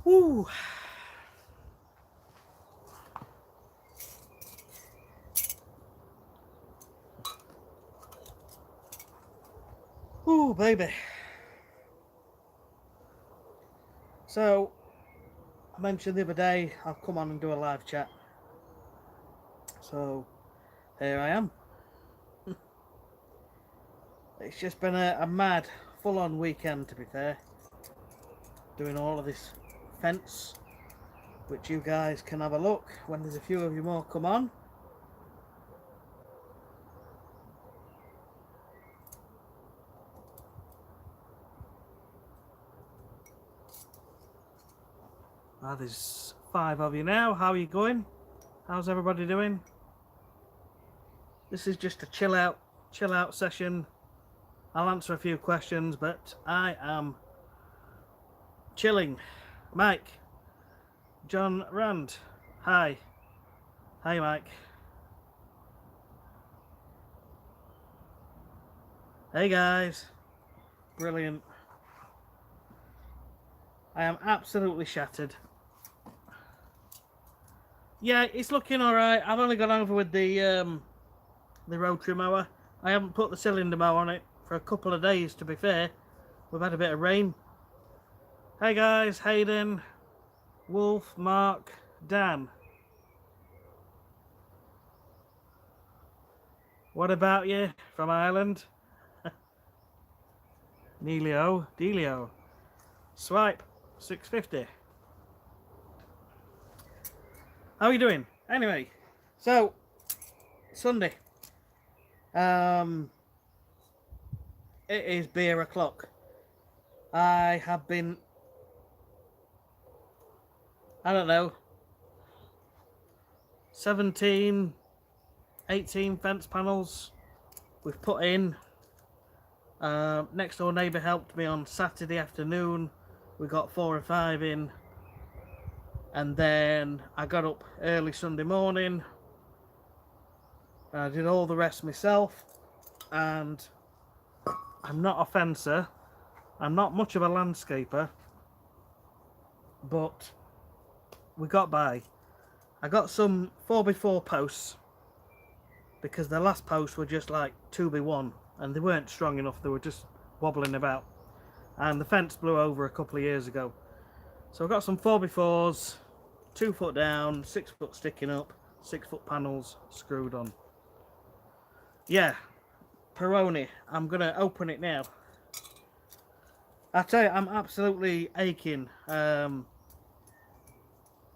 Woo. Ooh, baby. So, I mentioned the other day I'll come on and do a live chat. So, here I am. It's just been a mad, full-on weekend, to be fair. Doing all of this fence, which you guys can have a look when there's a few of you more come on. There's 5 of you now. How are you going? How's everybody doing? This is just a chill out session. I'll answer a few questions, but I am chilling. Mike, John Rand, hi. Hi, Mike. Hey, guys. Brilliant. I am absolutely shattered. Yeah, it's looking alright. I've only gone over with the rotary mower. I haven't put the cylinder mower on it for a couple of days, to be fair. We've had a bit of rain. Hey guys, Hayden, Wolf, Mark, Dan. What about you from Ireland? Delio. Swipe, 650. How are you doing? Anyway, so Sunday. It is beer o'clock. I have been, I don't know, 17, 18 fence panels we've put in. Next door neighbour helped me on Saturday afternoon. We got 4 or 5 in. And then I got up early Sunday morning. I did all the rest myself. And I'm not a fencer. I'm not much of a landscaper. But we got by. I got some 4x4 posts. Because the last posts were just like 2x1. And they weren't strong enough. They were just wobbling about. And the fence blew over a couple of years ago. So I've got some 4x4s. 2 foot down, 6 foot sticking up, 6 foot panels screwed on. Yeah, Peroni. I'm gonna open it now. I tell you, I'm absolutely aching. And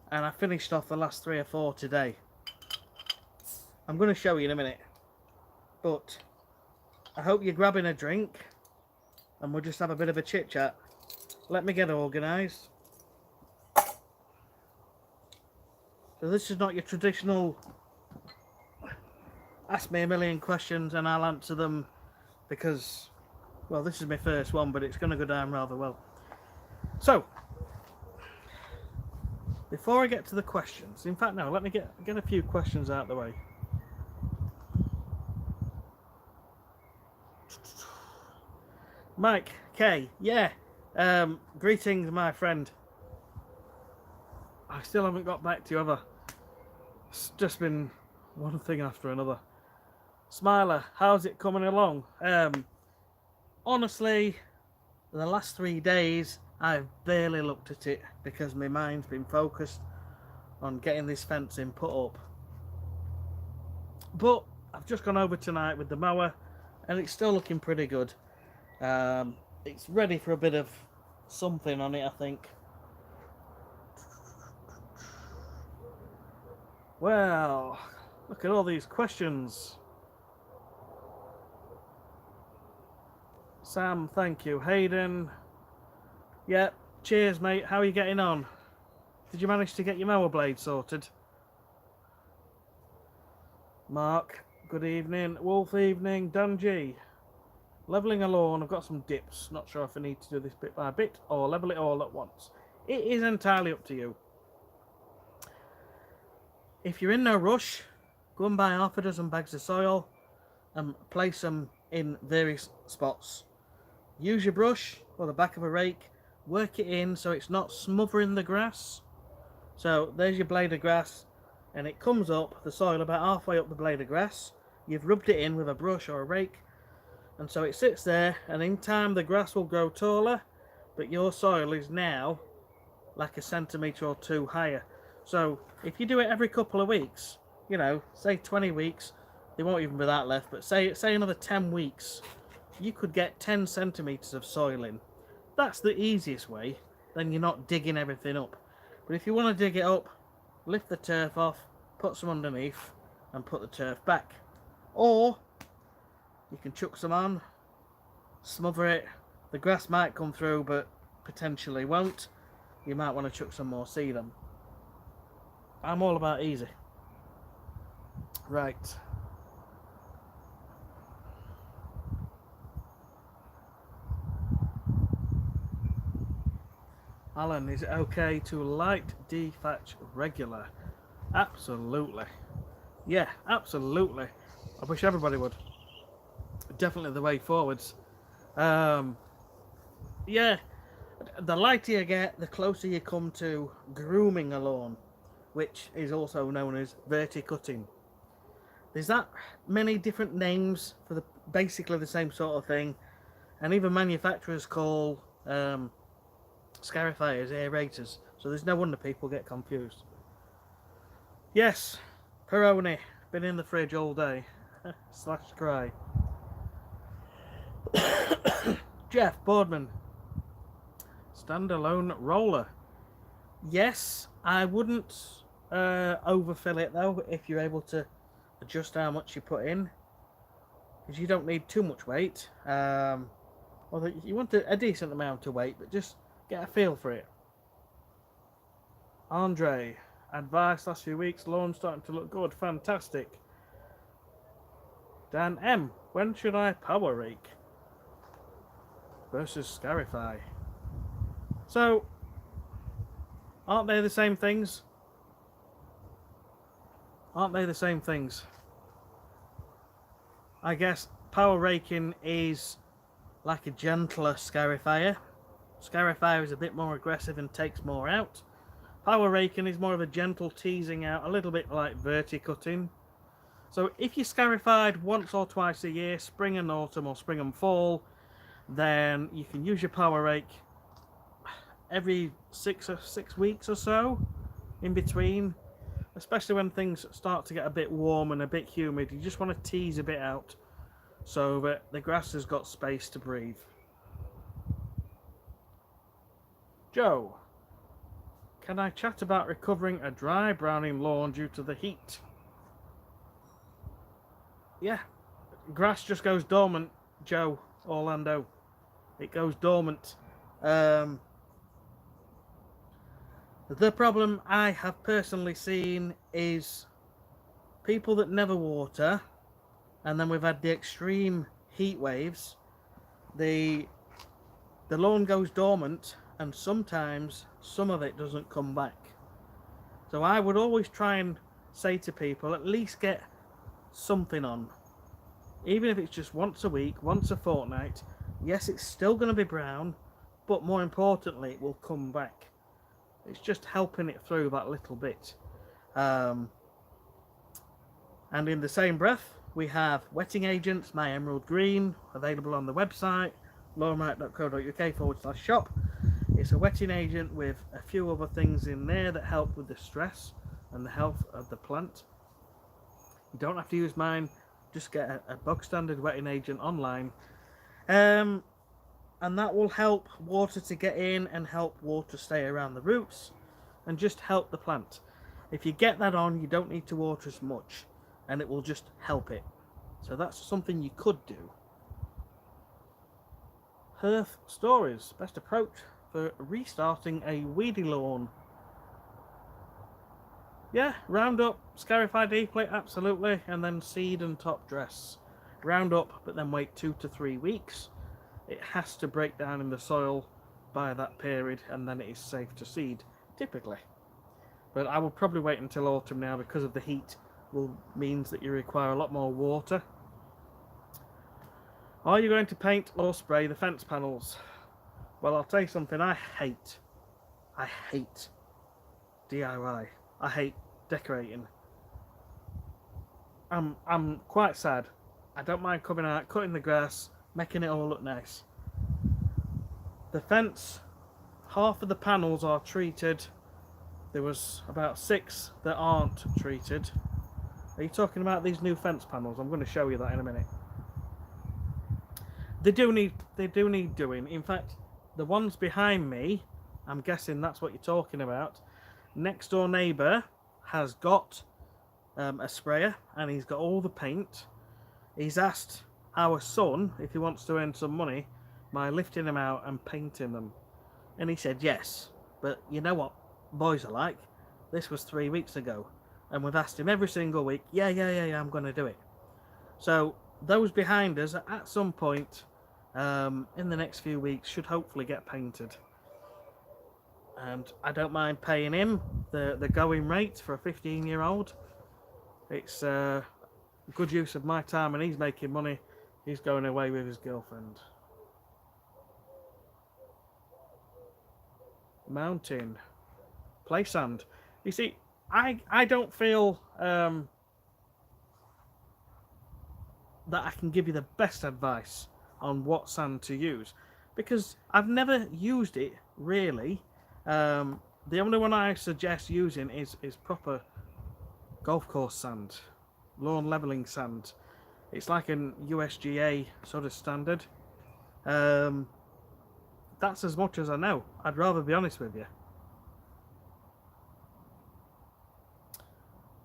I finished off the last 3 or 4 today. I'm gonna show you in a minute. But I hope you're grabbing a drink and we'll just have a bit of a chit chat. Let me get organised. So this is not your traditional ask me a million questions and I'll answer them because, well, this is my first one, but it's going to go down rather well. So, before I get to the questions, in fact, no, let me get a few questions out of the way. Mike K, yeah, greetings, my friend. I still haven't got back to you, have I? It's just been one thing after another. Smiler, how's it coming along? Honestly, the last 3 days, I've barely looked at it because my mind's been focused on getting this fencing put up. But I've just gone over tonight with the mower and it's still looking pretty good. It's ready for a bit of something on it, I think. Well, look at all these questions. Sam, thank you. Hayden, yeah, cheers, mate. How are you getting on? Did you manage to get your mower blade sorted? Mark, good evening. Wolf, evening. Dan G, levelling a lawn. I've got some dips. Not sure if I need to do this bit by bit or level it all at once. It is entirely up to you. If you're in no rush, go and buy half a dozen bags of soil and place them in various spots. Use your brush or the back of a rake, work it in so it's not smothering the grass. So there's your blade of grass, and it comes up the soil about halfway up the blade of grass. You've rubbed it in with a brush or a rake, and so it sits there, and in time the grass will grow taller, but your soil is now like a centimetre or two higher. So if you do it every couple of weeks, you know, say 20 weeks, there won't even be that left, but say another 10 weeks, you could get 10 centimetres of soil in. That's the easiest way, then you're not digging everything up. But if you want to dig it up, lift the turf off, put some underneath, and put the turf back. Or you can chuck some on, smother it. The grass might come through, but potentially won't. You might want to chuck some more seed on. I'm all about easy. Right. Alan, is it okay to light dethatch regular? Absolutely. Yeah, absolutely. I wish everybody would. Definitely the way forwards. Yeah, the lighter you get, the closer you come to grooming a lawn, which is also known as verticutting. There's that many different names for basically the same sort of thing, and even manufacturers call scarifiers aerators, so there's no wonder people get confused. Yes, Peroni, been in the fridge all day. Slash cry. Jeff Boardman, standalone roller. Yes, I wouldn't overfill it though, if you're able to adjust how much you put in, because you don't need too much weight. Although you want a decent amount of weight, but just get a feel for it. Andre, advice last few weeks, lawn starting to look good, fantastic. Dan M, when should I power rake versus scarify? So, aren't they the same things? Aren't they the same things? I guess power raking is like a gentler scarifier. Scarifier is a bit more aggressive and takes more out. Power raking is more of a gentle teasing out, a little bit like verticutting. So if you scarified once or twice a year, spring and autumn or spring and fall, then you can use your power rake every 6 weeks or so in between, especially when things start to get a bit warm and a bit humid. You just want to tease a bit out so that the grass has got space to breathe. Joe, can I chat about recovering a dry browning lawn due to the heat? Yeah, grass just goes dormant, Joe Orlando. It goes dormant. The problem I have personally seen is people that never water, and then we've had the extreme heat waves. The lawn goes dormant, and sometimes some of it doesn't come back. So I would always try and say to people, at least get something on, even if it's just once a week, once a fortnight. Yes, it's still going to be brown, but more importantly, it will come back. It's just helping it through that little bit. And in the same breath, we have wetting agents, My Emerald Green, available on the website, lawnright.co.uk/shop. It's a wetting agent with a few other things in there that help with the stress and the health of the plant. You don't have to use mine, just get a bog standard wetting agent online. And that will help water to get in and help water stay around the roots and just help the plant. If you get that on, you don't need to water as much and it will just help it. So that's something you could do. Hearth Stories, best approach for restarting a weedy lawn. Yeah, round up, scarify deeply, absolutely, and then seed and top dress. Round up, but then wait 2 to 3 weeks. It has to break down in the soil by that period, and then it is safe to seed, typically. But I will probably wait until autumn now, because of the heat means that you require a lot more water. Are you going to paint or spray the fence panels? Well, I'll tell you something. I hate DIY. I hate decorating. I'm quite sad. I don't mind coming out, cutting the grass, making it all look nice. The fence, half of the panels are treated. There was about 6 that aren't treated. Are you talking about these new fence panels? I'm going to show you that in a minute. They do need doing. In fact, the ones behind me, I'm guessing that's what you're talking about. Next door neighbour has got a sprayer and he's got all the paint. He's asked our son if he wants to earn some money by lifting them out and painting them, and he said yes. But you know what boys are like. This was 3 weeks ago, and we've asked him every single week, yeah, I'm going to do it. So those behind us at some point in the next few weeks should hopefully get painted. And I don't mind paying him the going rate for a 15-year-old. It's good use of my time, and he's making money. He's going away with his girlfriend. Mountain. Play sand. You see, I don't feel that I can give you the best advice on what sand to use, because I've never used it really. The only one I suggest using is proper golf course sand, lawn leveling sand. It's like an USGA sort of standard. That's as much as I know. I'd rather be honest with you.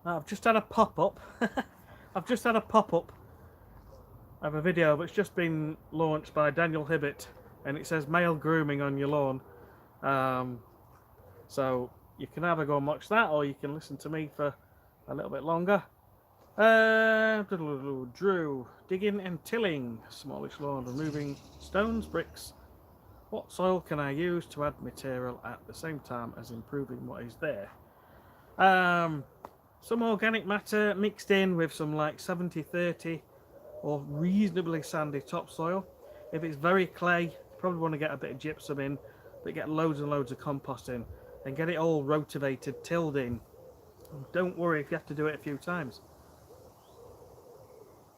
I've just had a pop-up. I've just had a pop-up of a video that's just been launched by Daniel Hibbett, and it says male grooming on your lawn. So you can either go and watch that, or you can listen to me for a little bit longer. Drew, digging and tilling, smallish lawn, removing stones, bricks. What soil can I use to add material at the same time as improving what is there? Some organic matter mixed in with some like 70-30 or reasonably sandy topsoil. If it's very clay, you probably want to get a bit of gypsum in, but get loads and loads of compost in, and get it all rotivated, tilled in. Don't worry if you have to do it a few times.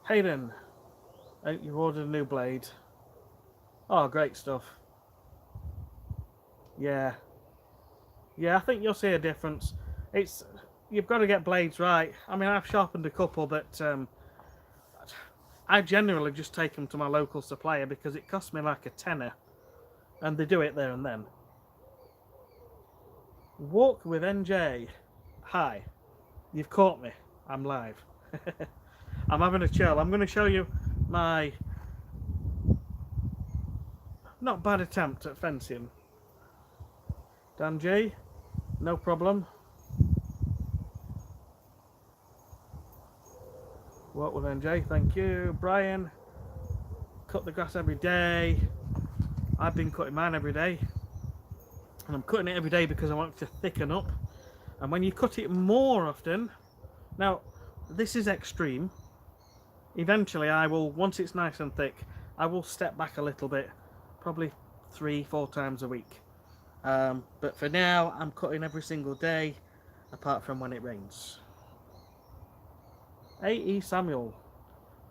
Hayden, you ordered a new blade. Oh, great stuff. Yeah, I think you'll see a difference. You've got to get blades right. I mean, I've sharpened a couple, but I generally just take them to my local supplier because it costs me like a tenner, and they do it there and then. Walk with NJ. Hi, you've caught me. I'm live. I'm having a chill. I'm going to show you my not bad attempt at fencing. Dan G, no problem. Walk with NJ, thank you. Brian, cut the grass every day. I've been cutting mine every day, and I'm cutting it every day because I want it to thicken up. And when you cut it more often, now this is extreme. Eventually I will, once it's nice and thick, I will step back a little bit, probably 3-4 times a week. But for now I'm cutting every single day apart from when it rains. A.E. Samuel,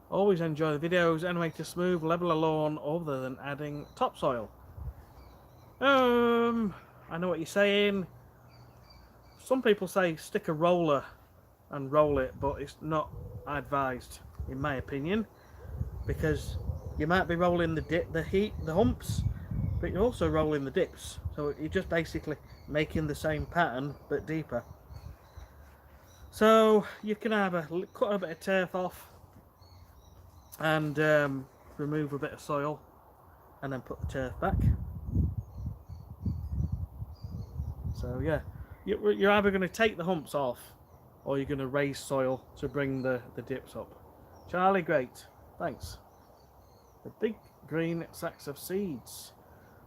always enjoy the videos. Any way to smooth, level a lawn other than adding topsoil? I know what you're saying. Some people say stick a roller and roll it, but it's not advised in my opinion, because you might be rolling the humps, but you're also rolling the dips, so you're just basically making the same pattern but deeper. So you can either cut a bit of turf off and remove a bit of soil and then put the turf back. So yeah, you're either going to take the humps off or you're going to raise soil to bring the dips up. Charlie, great, thanks. The big green sacks of seeds.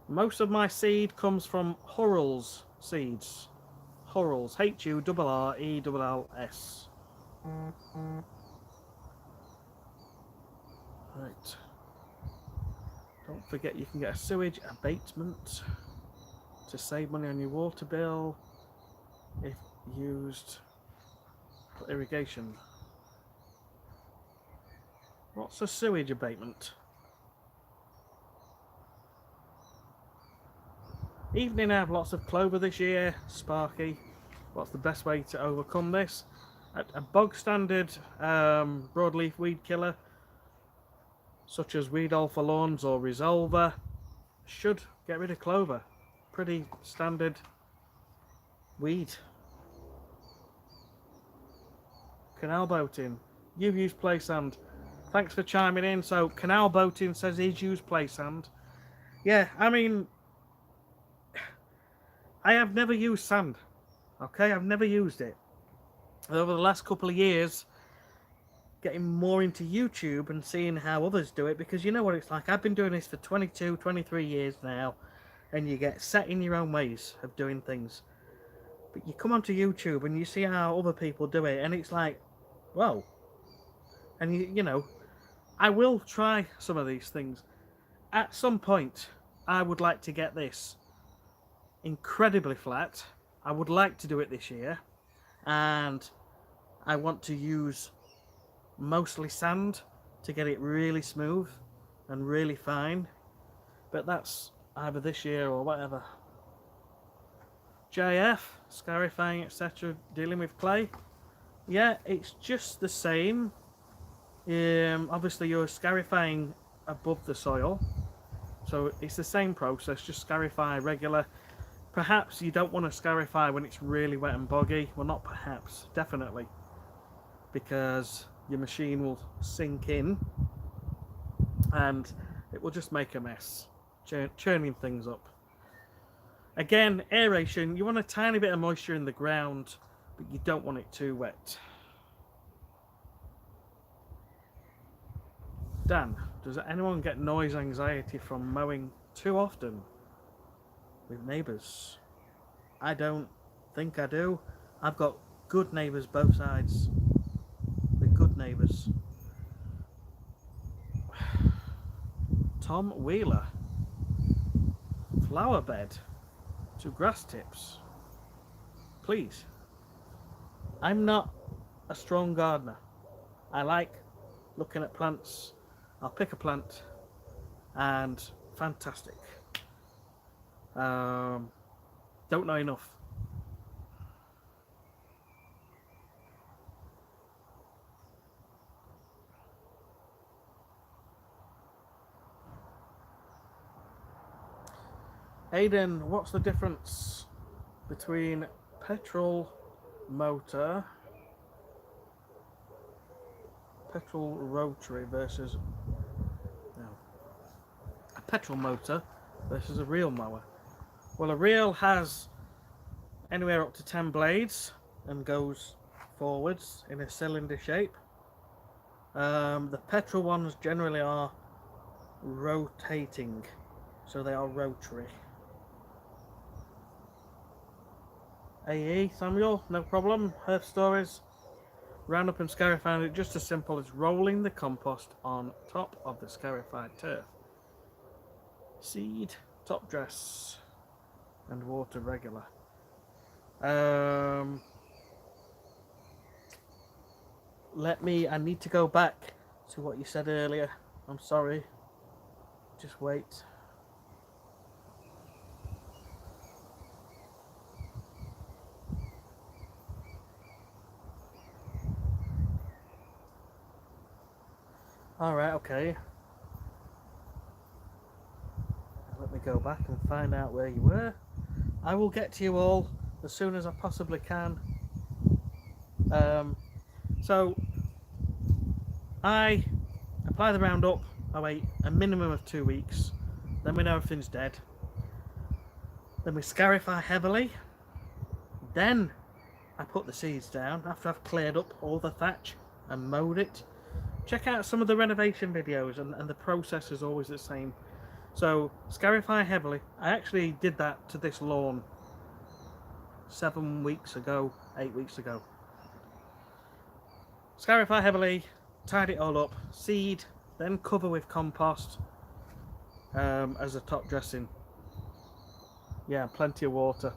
Most of my seed comes from Hurrell's seeds. Hurrell's, Hurrells. Right. Don't forget you can get a sewage abatement to save money on your water bill if used for irrigation. What's a sewage abatement? Evening, I have lots of clover this year. Sparky, what's the best way to overcome this? A bog standard broadleaf weed killer, such as Weed All for Lawns or Resolver, should get rid of clover. Pretty standard weed. Canal boating. You've used play sand. Thanks for chiming in. So canal boating says he's used play sand. Yeah, I mean, I have never used sand. Okay, I've never used it. Over the last couple of years, getting more into YouTube and seeing how others do it, because you know what it's like. I've been doing this for 22, 23 years now, and you get set in your own ways of doing things. But you come onto YouTube and you see how other people do it, and it's like, whoa. And you know, I will try some of these things. At some point, I would like to get this incredibly flat. I would like to do it this year, and I want to use mostly sand to get it really smooth and really fine, but that's either this year or whatever. JF, scarifying, etc., dealing with clay. Yeah, it's just the same. Obviously you're scarifying above the soil, so it's the same process, just scarify regular. Perhaps you don't want to scarify when it's really wet and boggy. Well, not perhaps, definitely, because your machine will sink in and it will just make a mess, churning things up. Again, aeration, you want a tiny bit of moisture in the ground, but you don't want it too wet. Dan, does anyone get noise anxiety from mowing too often with neighbours? I don't think I do. I've got good neighbours both sides. They're good neighbours. Tom Wheeler. Flower bed to grass tips. Please. I'm not a strong gardener. I like looking at plants. I'll pick a plant and fantastic. Don't know enough. Aiden, what's the difference between petrol rotary versus a petrol motor versus a reel mower? Well, a reel has anywhere up to 10 blades and goes forwards in a cylinder shape. The petrol ones generally are rotating, so they are rotary. AE, Samuel, no problem. Herb stories. Round up and scarified it just as simple as rolling the compost on top of the scarified turf. Seed, top dress, and water regular. I need to go back to what you said earlier. I'm sorry. Just wait. Alright, okay. Let me go back and find out where you were. I will get to you all as soon as I possibly can. So, I apply the Roundup, I wait a minimum of 2 weeks, then we know everything's dead. Then we scarify heavily, then I put the seeds down after I've cleared up all the thatch and mowed it. Check out some of the renovation videos, and the process is always the same. So, scarify heavily. I actually did that to this lawn 7 weeks ago, 8 weeks ago. Scarify heavily, tied it all up, seed, then cover with compost, as a top dressing. Yeah, plenty of water.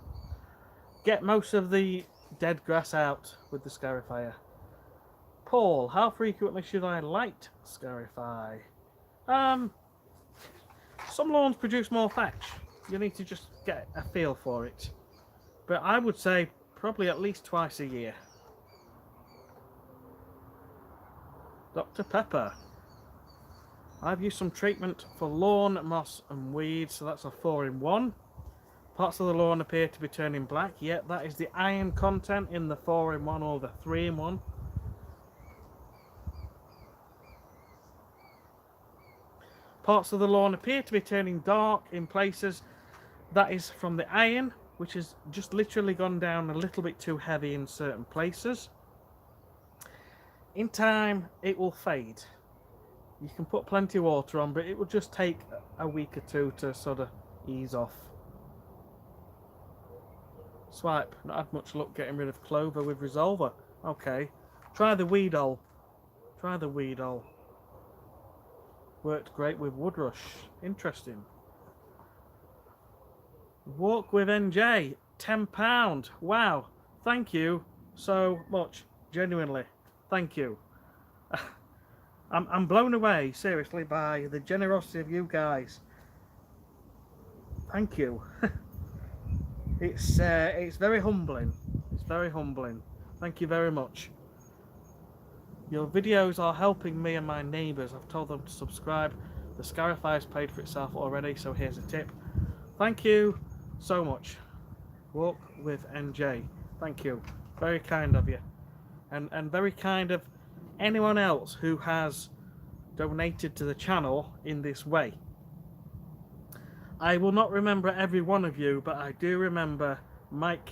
Get most of the dead grass out with the scarifier. Paul, how frequently should I light scarify? Some lawns produce more thatch. You need to just get a feel for it. But I would say probably at least twice a year. Dr. Pepper. I've used some treatment for lawn, moss and weeds, so that's a 4-in-1. Parts of the lawn appear to be turning black. Yep, that is the iron content in the 4-in-1 or the 3-in-1. Parts of the lawn appear to be turning dark in places. That is from the iron, which has just literally gone down a little bit too heavy in certain places. In time, it will fade. You can put plenty of water on, but it will just take a week or two to sort of ease off. Swipe. Not had much luck getting rid of clover with Resolver. Okay. Try the Weedol. Try the Weedol. Worked great with Woodrush. Interesting. Walk with NJ. £10. Wow. Thank you so much. Genuinely. Thank you. I'm blown away, seriously, by the generosity of you guys. Thank you. It's very humbling. It's very humbling. Thank you very much. Your videos are helping me and my neighbours. I've told them to subscribe. The Scarifier's paid for itself already, so here's a tip. Thank you so much. Walk with NJ. Thank you. Very kind of you. And very kind of anyone else who has donated to the channel in this way. I will not remember every one of you, but I do remember Mike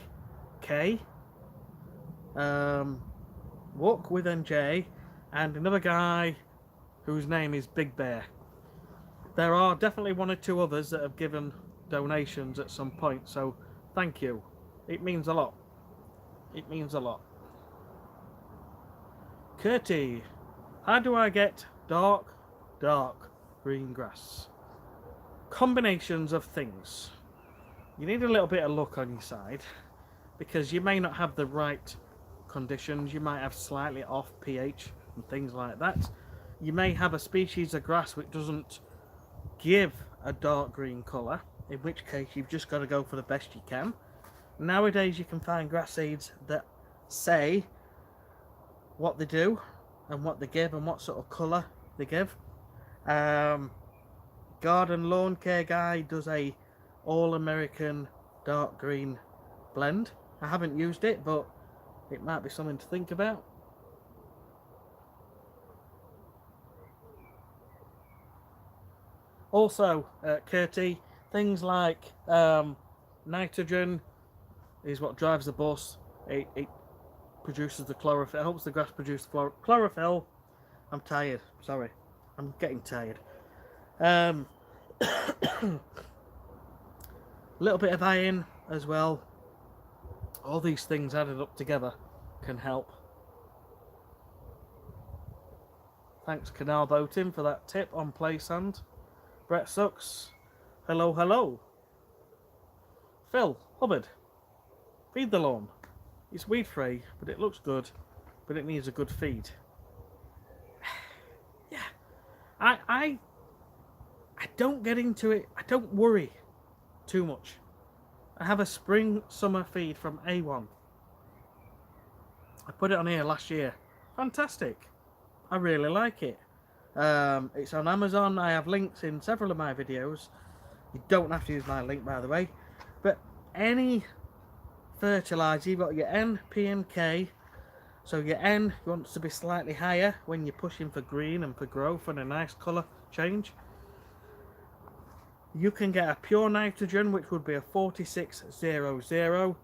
K, Walk with NJ, and another guy whose name is Big Bear. There are definitely one or two others that have given donations at some point, so thank you. It means a lot. It means a lot. Curtie, how do I get dark green grass? Combinations of things. You need a little bit of luck on your side, because you may not have the right conditions. You might have slightly off pH and things like that. You may have a species of grass which doesn't give a dark green colour, in which case you've just got to go for the best you can. Nowadays you can find grass seeds that say what they do and what they give and what sort of colour they give. Garden Lawn Care Guy does a all-American dark green blend. I haven't used it, but it might be something to think about. Also, Curtie, things like nitrogen is what drives the bus. It produces the chlorophyll, helps the grass produce chlorophyll. I'm tired, sorry. I'm getting tired. A little bit of iron as well. All these things added up together can help. Thanks Canal Boating for that tip on play sand. Brett Sucks. Hello, hello. Phil Hubbard. Feed the lawn. It's weed free, but it looks good, but it needs a good feed. Yeah. I don't get into it. I don't worry too much. I have a spring summer feed from A1. I put it on here last year. Fantastic. I really like it. It's on Amazon. I have links in several of my videos. You don't have to use my link, by the way. But any fertilizer, you've got your N, P and K. So your N wants to be slightly higher when you're pushing for green and for growth and a nice colour change. You can get a pure nitrogen, which would be a 4600,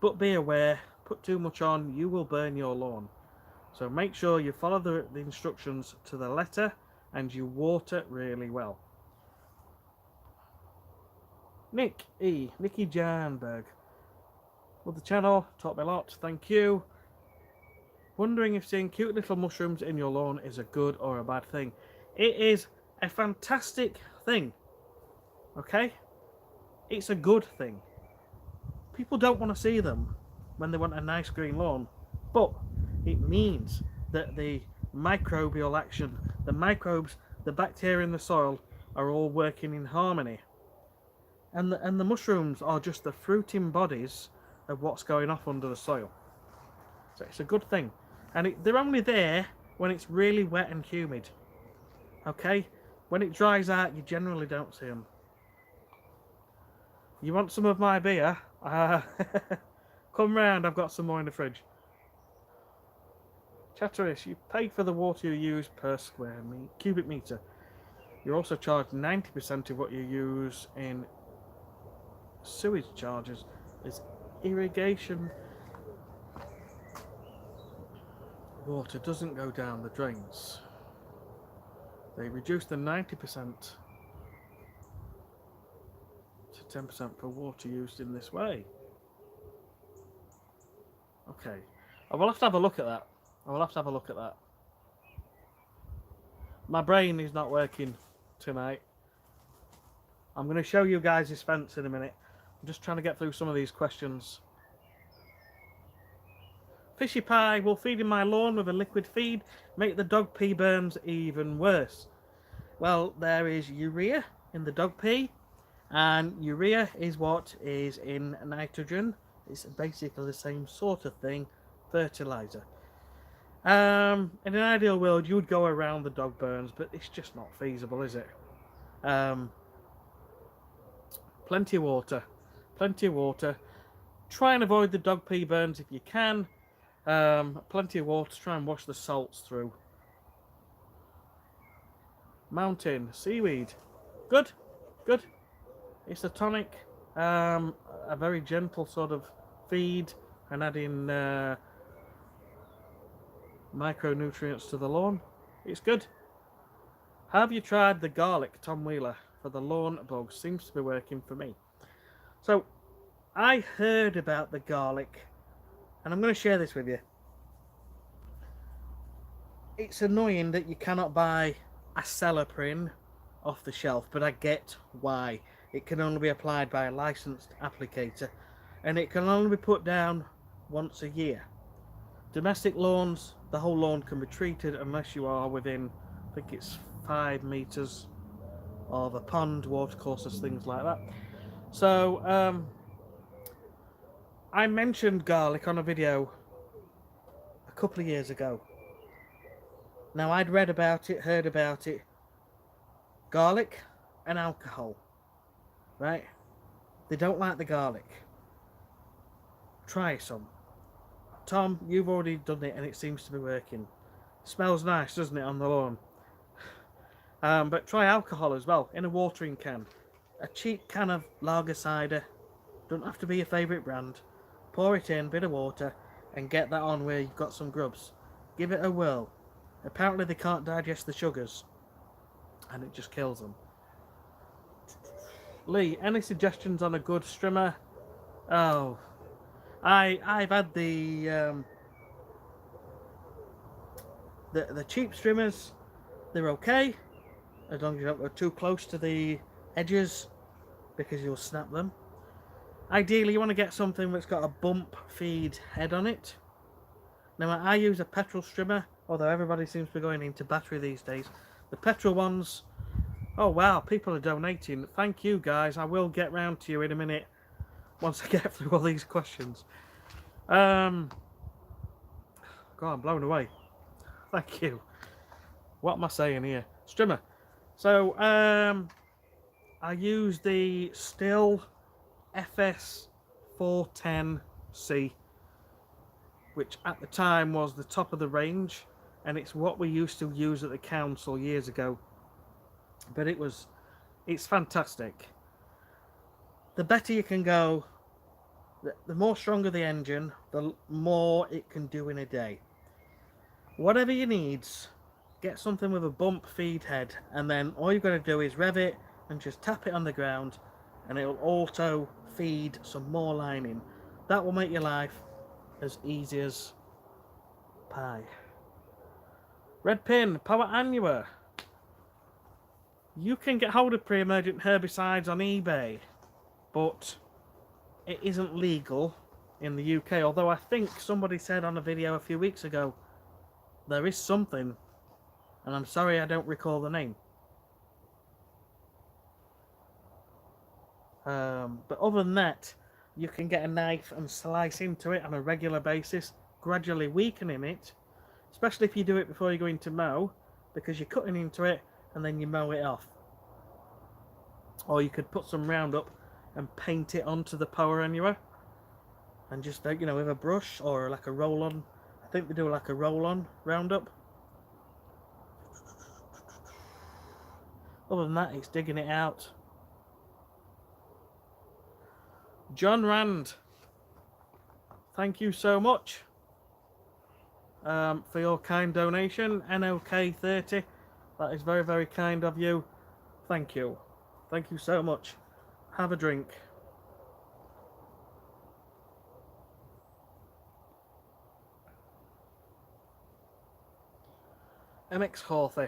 but be aware, put too much on, you will burn your lawn. So make sure you follow the instructions to the letter and you water really well. Nicky Janberg. Love the channel, taught me a lot, thank you. Wondering if seeing cute little mushrooms in your lawn is a good or a bad thing. It is a fantastic thing. Okay? It's a good thing. People don't want to see them when they want a nice green lawn, but it means that the microbial action, the microbes, the bacteria in the soil are all working in harmony. And the mushrooms are just the fruiting bodies of what's going off under the soil. So it's a good thing. And they're only there when it's really wet and humid. Okay? When it dries out, you generally don't see them. You want some of my beer? Come round, I've got some more in the fridge. Chatteris, you pay for the water you use per square cubic metre. You're also charged 90% of what you use in sewage charges is irrigation. Water doesn't go down the drains. They reduce the 90% to 10% for water used in this way. Okay, I will have to have a look at that. My brain is not working tonight. I'm going to show you guys this fence in a minute. I'm just trying to get through some of these questions. Fishy Pie, will feeding my lawn with a liquid feed make the dog pee burns even worse? Well, there is urea in the dog pee, and urea is what is in nitrogen. It's basically the same sort of thing, fertilizer. In an ideal world, you would go around the dog burns, but it's just not feasible, is it? Plenty of water. Try and avoid the dog pee burns if you can. Plenty of water. Try and wash the salts through. Mountain seaweed, good. It's a tonic, a very gentle sort of feed, and adding micronutrients to the lawn. It's good. Have you tried the garlic, Tom Wheeler, for the lawn bugs? Seems to be working for me. So I heard about the garlic, and I'm going to share this with you. It's annoying that you cannot buy Acelepryn off the shelf, but I get why. It can only be applied by a licensed applicator, and it can only be put down once a year. Domestic lawns, the whole lawn can be treated unless you are within, I think it's 5 meters of a pond, watercourses, things like that. So I mentioned garlic on a video a couple of years ago. Now, I'd read about it, heard about it. Garlic and alcohol, right? They don't like the garlic. Try some. Tom, you've already done it and it seems to be working. Smells nice, doesn't it, on the lawn? But try alcohol as well, in a watering can. A cheap can of lager cider. Don't have to be your favourite brand. Pour it in, bit of water, and get that on where you've got some grubs. Give it a whirl. Apparently they can't digest the sugars, and it just kills them. Lee, any suggestions on a good strimmer? Oh, I've had the cheap strimmers. They're okay, as long as you don't go too close to the edges, because you'll snap them. Ideally, you want to get something that's got a bump feed head on it. Now, I use a petrol strimmer, although everybody seems to be going into battery these days. The petrol ones, oh wow, people are donating. Thank you, guys. I will get round to you in a minute once I get through all these questions. God, I'm blown away. Thank you. What am I saying here? Strimmer. So, I use the Still FS410C, which at the time was the top of the range, and it's what we used to use at the council years ago. But it's fantastic. The better you can go, the more stronger the engine, the more it can do in a day. Whatever you need, get something with a bump feed head, and then all you've got to do is rev it and just tap it on the ground, and it'll auto feed some more lining. That will make your life as easy as pie. Red Pin, Power Annua. You can get hold of pre-emergent herbicides on eBay, but it isn't legal in the UK. Although I think somebody said on a video a few weeks ago there is something, and I'm sorry I don't recall the name. But other than that, you can get a knife and slice into it on a regular basis, gradually weakening it, especially if you do it before you go into mow, because you're cutting into it and then you mow it off. Or you could put some Roundup and paint it onto the power anyway, and just, you know, with a brush or like a roll-on. I think they do like a roll-on Roundup. Other than that, it's digging it out. John Rand, thank you so much for your kind donation. NOK30, that is very, very kind of you. Thank you. Thank you so much. Have a drink. MX Hawthy,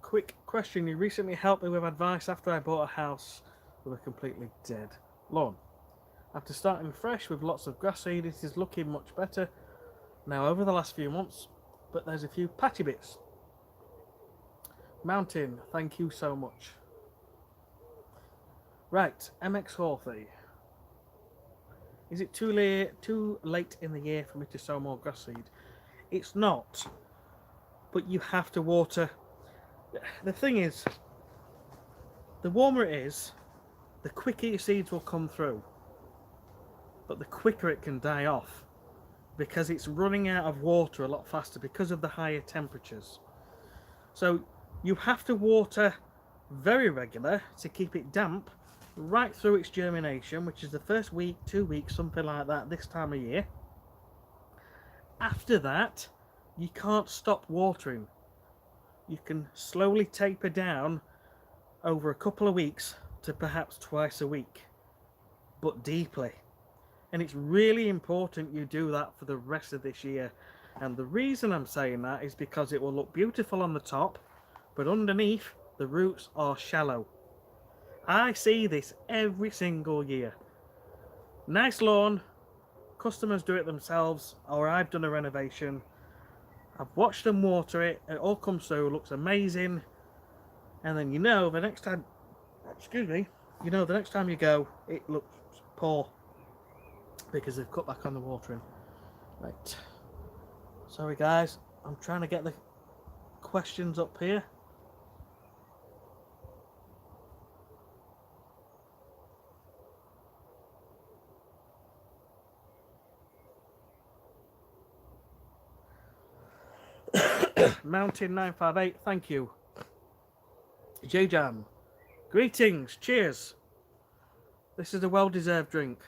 quick question. You recently helped me with advice after I bought a house with a completely dead lawn. After starting fresh with lots of grass seed, it is looking much better now over the last few months, but there's a few patchy bits. Mountain, thank you so much. Right, MX Hawthy. Is it too late in the year for me to sow more grass seed? It's not, but you have to water. The thing is, the warmer it is, the quicker your seeds will come through, but the quicker it can die off because it's running out of water a lot faster because of the higher temperatures. So you have to water very regular to keep it damp right through its germination, which is the first week, 2 weeks, something like that this time of year. After that, you can't stop watering. You can slowly taper down over a couple of weeks to perhaps twice a week, but deeply. And it's really important you do that for the rest of this year. And the reason I'm saying that is because it will look beautiful on the top, but underneath the roots are shallow. I see this every single year. Nice lawn, customers do it themselves, or I've done a renovation. I've watched them water it, it all comes through, looks amazing, and then the next time, the next time you go, it looks poor because they've cut back on the watering. Right, sorry guys, I'm trying to get the questions up here. Mountain 958, thank you. J-Jam, greetings, cheers. This is a well-deserved drink.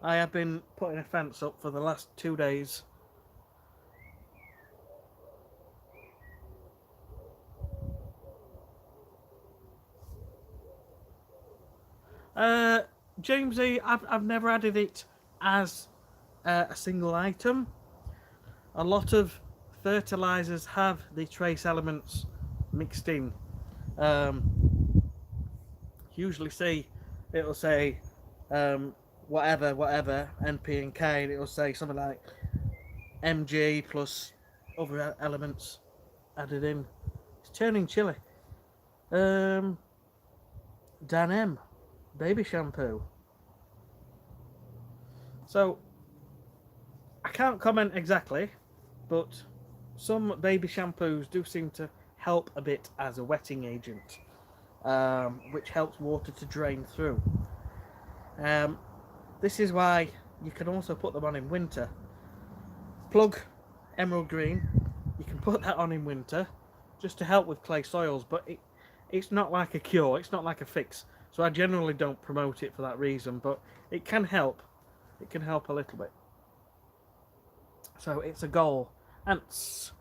I have been putting a fence up for the last 2 days. Jamesy, I've never added it as a single item. A lot of fertilizers have the trace elements mixed in. Usually it'll say whatever NP and K, and it'll say something like MG plus other elements added in. It's turning chilly. Dan M, baby shampoo. So I can't comment exactly, but some baby shampoos do seem to help a bit as a wetting agent, which helps water to drain through. This is why you can also put them on in winter. Plug Emerald Green, you can put that on in winter just to help with clay soils, but it's not like a cure, it's not like a fix. So I generally don't promote it for that reason, but it can help. It can help a little bit. So it's a goal. Ants,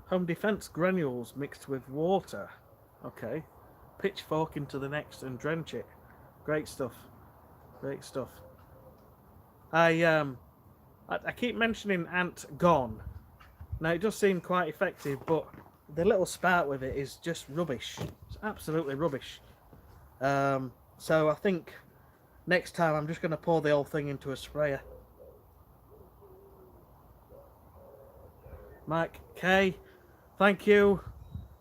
home defense granules mixed with water. Okay. Pitchfork into the next and drench it. Great stuff. Great stuff. I keep mentioning Ant Gone. Now it does seem quite effective, but the little spout with it is just rubbish. It's absolutely rubbish. So I think next time I'm just going to pour the whole thing into a sprayer. Mike K, thank you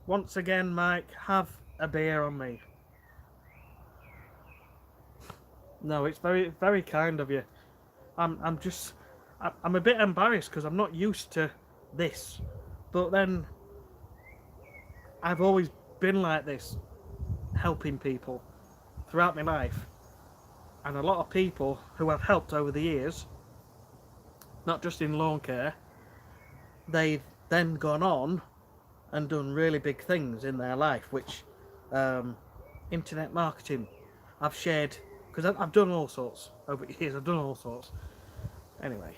once again, Mike. Have a beer on me. No, it's very, very kind of you. I'm a bit embarrassed because I'm not used to this, but then I've always been like this, helping people throughout my life, and a lot of people who I've helped over the years, not just in lawn care, they've then gone on and done really big things in their life, which internet marketing, I've shared, because I've done all sorts over the years. I've done all sorts. Anyway.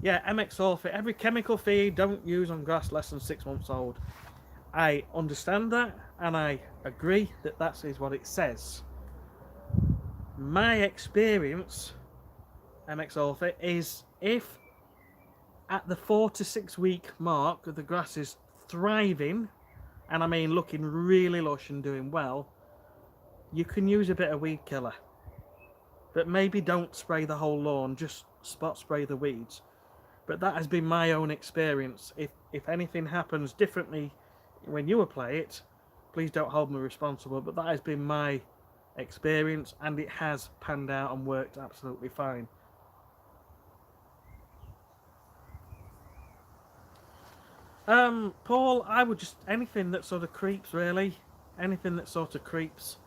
Yeah, MX sulfate. Every chemical feed don't use on grass less than 6 months old. I understand that, and I agree that that is what it says. My experience, MX sulfate, is if at the 4 to 6 week mark the grass is thriving, and I mean looking really lush and doing well, you can use a bit of weed killer. But maybe don't spray the whole lawn, just spot spray the weeds. But that has been my own experience. If anything happens differently when you apply it, please don't hold me responsible. But that has been my experience, and it has panned out and worked absolutely fine. Paul, I would just, anything that sort of creeps, really. Anything that sort of creeps,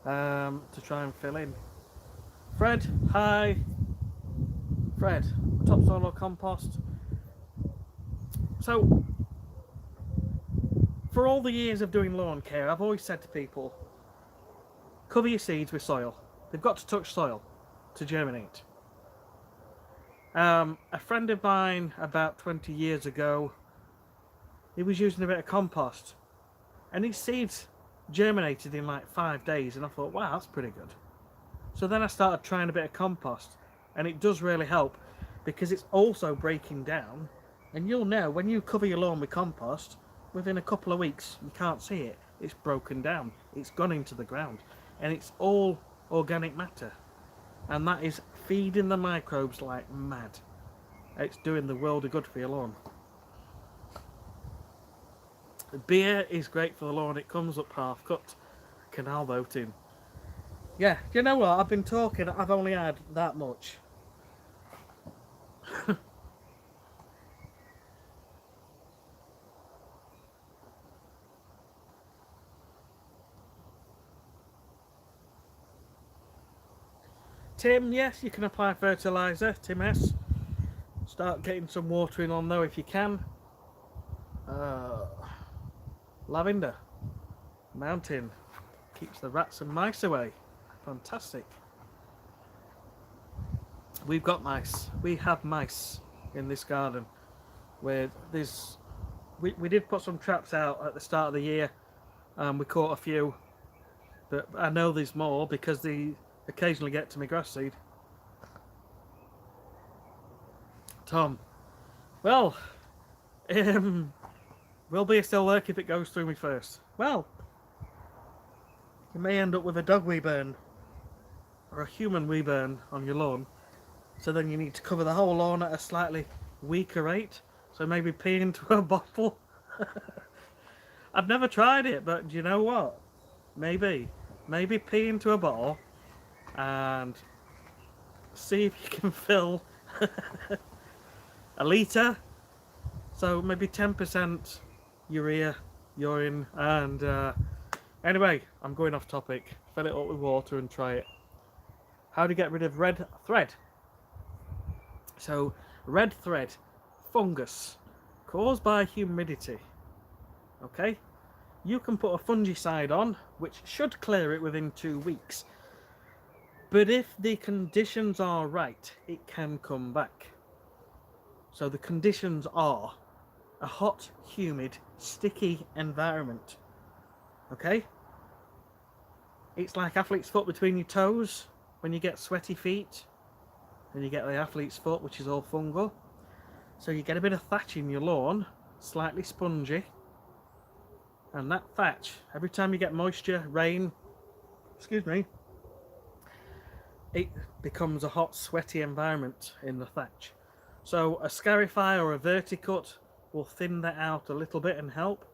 to try and fill in. Fred, hi. Fred, topsoil or compost? So, for all the years of doing lawn care, I've always said to people, cover your seeds with soil. They've got to touch soil to germinate. A friend of mine about 20 years ago, he was using a bit of compost, and his seeds germinated in like 5 days, and I thought, wow, that's pretty good. So then I started trying a bit of compost, and it does really help because it's also breaking down, and you'll know when you cover your lawn with compost, within a couple of weeks you can't see it, it's broken down, it's gone into the ground, and it's all organic matter, and that is feeding the microbes like mad. It's doing the world of good for your lawn. Beer is great for the lawn, it comes up half cut. Canal boating. Yeah, you know what, I've been talking, I've only had that much. Tim, yes, you can apply fertiliser, Tim S. Start getting some watering on though if you can. Lavender. Mountain. Keeps the rats and mice away. Fantastic. We've got mice. We have mice in this garden. Where there's, we did put some traps out at the start of the year. We caught a few. But I know there's more because they occasionally get to my grass seed. Tom. Well, will be still lurk if it goes through me first. Well, you may end up with a dog wee burn or a human wee burn on your lawn. So then you need to cover the whole lawn at a slightly weaker rate. So maybe pee into a bottle. I've never tried it, but do you know what? Maybe pee into a bottle and see if you can fill a litre. So maybe 10% urea, urine, and anyway, I'm going off topic. Fill it up with water and try it. How to get rid of red thread? So, red thread, fungus, caused by humidity. Okay? You can put a fungicide on, which should clear it within 2 weeks. But if the conditions are right, it can come back. So the conditions are a hot, humid, sticky environment. Okay? It's like athlete's foot between your toes when you get sweaty feet. and you get the athlete's foot, which is all fungal. So you get a bit of thatch in your lawn, slightly spongy, and that thatch, every time you get moisture, rain, excuse me, it becomes a hot, sweaty environment in the thatch. So a Scarify or a Verticut will thin that out a little bit and help.